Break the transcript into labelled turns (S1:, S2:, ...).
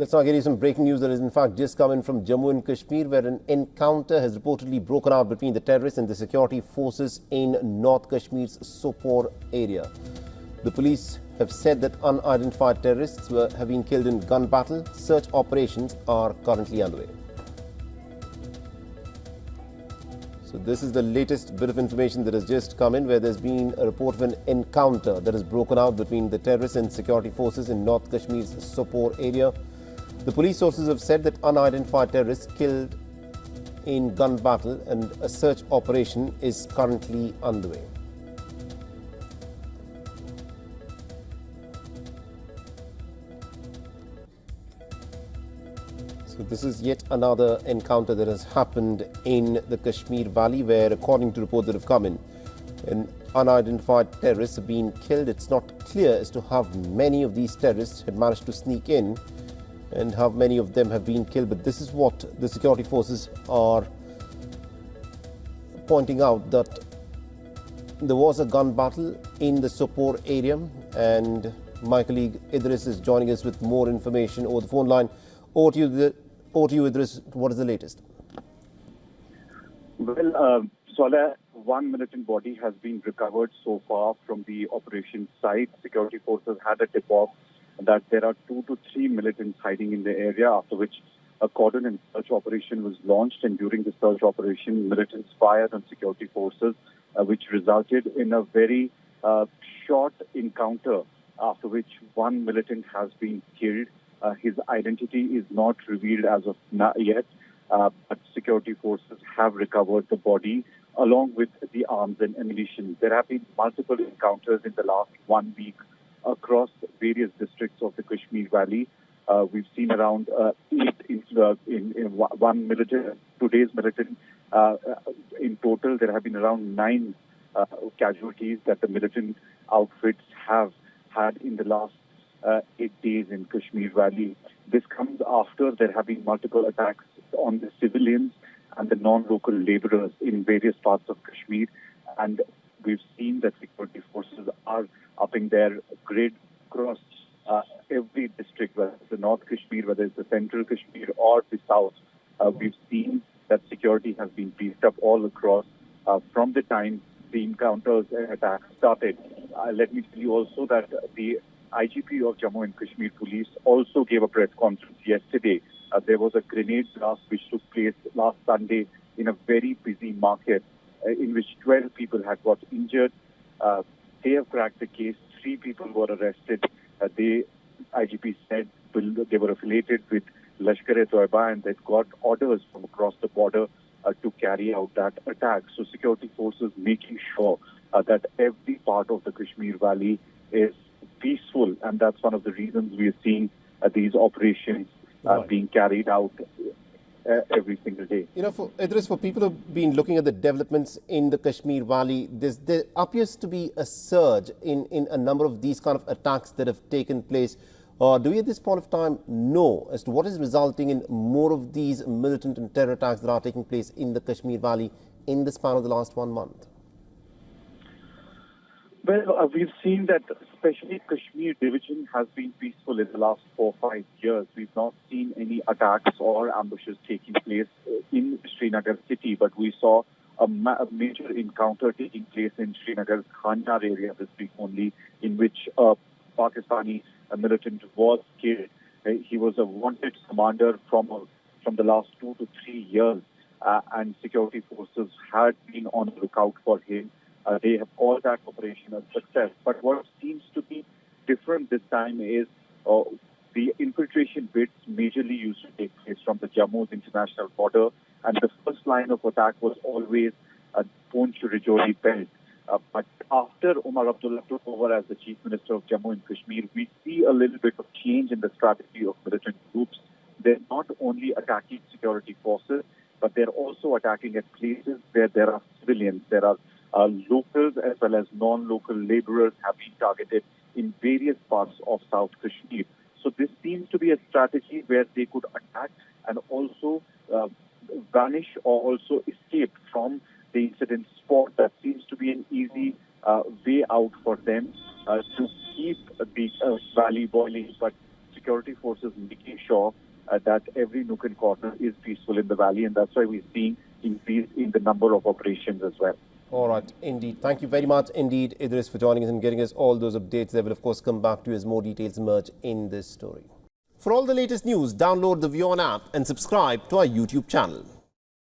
S1: Let's now get you some breaking news that is in fact just come in from Jammu and Kashmir, where an encounter has reportedly broken out between the terrorists and the security forces in North Kashmir's Sopore area. The police have said that unidentified terrorists have been killed in gun battle. Search operations are currently underway. So this is the latest bit of information that has just come in, where there's been a report of an encounter that has broken out between the terrorists and security forces in North Kashmir's Sopore area. The police sources have said that unidentified terrorists killed in gun battle, and a search operation is currently underway. So this is yet another encounter that has happened in the Kashmir Valley, where, according to reports that have come in, an unidentified terrorists have been killed. It's not clear as to how many of these terrorists had managed to sneak in and how many of them have been killed, but this is what the security forces are pointing out, that there was a gun battle in the Sopore area, and my colleague Idris is joining us with more information over the phone line. Over to you, Idris. What is the latest?
S2: Well, Saleh, one militant body has been recovered so far from the operation site. Security forces had a tip-off that there are 2 to 3 militants hiding in the area, after which a cordon and search operation was launched. And during the search operation, militants fired on security forces, which resulted in a very short encounter, after which one militant has been killed. His identity is not revealed as of yet, but security forces have recovered the body along with the arms and ammunition. There have been multiple encounters in the last 1 week across various districts of the Kashmir Valley. We've seen around 8 in one militant, today's militant. In total, there have been around 9 casualties that the militant outfits have had in the last 8 days in Kashmir Valley. This comes after there have been multiple attacks on the civilians and the non-local laborers in various parts of Kashmir. And we've seen that security forces are upping their grade across every district, whether it's the North Kashmir, whether it's the Central Kashmir or the South. We've seen that security has been beefed up all across from the time the encounters and attacks started. Let me tell you also that the IGP of Jammu and Kashmir Police also gave a press conference yesterday. There was a grenade blast which took place last Sunday in a very busy market, in which 12 people had got injured. They have cracked the case. 3 people were arrested. The IGP said they were affiliated with Lashkar-e-Toiba and they got orders from across the border to carry out that attack. So security forces making sure that every part of the Kashmir Valley is peaceful, and that's one of the reasons we are seeing these operations being carried out every single day.
S1: You know, Idris, for people who've been looking at the developments in the Kashmir Valley, there appears to be a surge in a number of these kind of attacks that have taken place. Do we at this point of time know as to what is resulting in more of these militant and terror attacks that are taking place in the Kashmir Valley in the span of the last 1 month?
S2: Well, we've seen that especially Kashmir division has been peaceful in the last 4 or 5 years. We've not seen any attacks or ambushes taking place in Srinagar city, but we saw a major encounter taking place in Srinagar's Khanjar area this week only, in which a Pakistani militant was killed. He was a wanted commander from the last 2 to 3 years, and security forces had been on the lookout for him. They have called that operation a success. But what seems to be different this time is the infiltration bits majorly used to take place from the Jammu's international border, and the first line of attack was always Poonch-Rajouri belt. But after Umar Abdullah took over as the Chief Minister of Jammu and Kashmir, we see a little bit of change in the strategy of militant groups. They're not only attacking security forces, but they're also attacking at places where there are civilians. There are locals as well as non-local laborers have been targeted in various parts of South Kashmir. So this seems to be a strategy where they could attack and also vanish or also escape from the incident spot. That seems to be an easy way out for them to keep the valley boiling. But security forces making sure that every nook and corner is peaceful in the valley, and that's why we're seeing increase in the number of operations as well.
S1: All right, indeed. Thank you very much indeed, Idris, for joining us and getting us all those updates. They will, of course, come back to you as more details emerge in this story. For all the latest news, download the WION app and subscribe to our YouTube channel.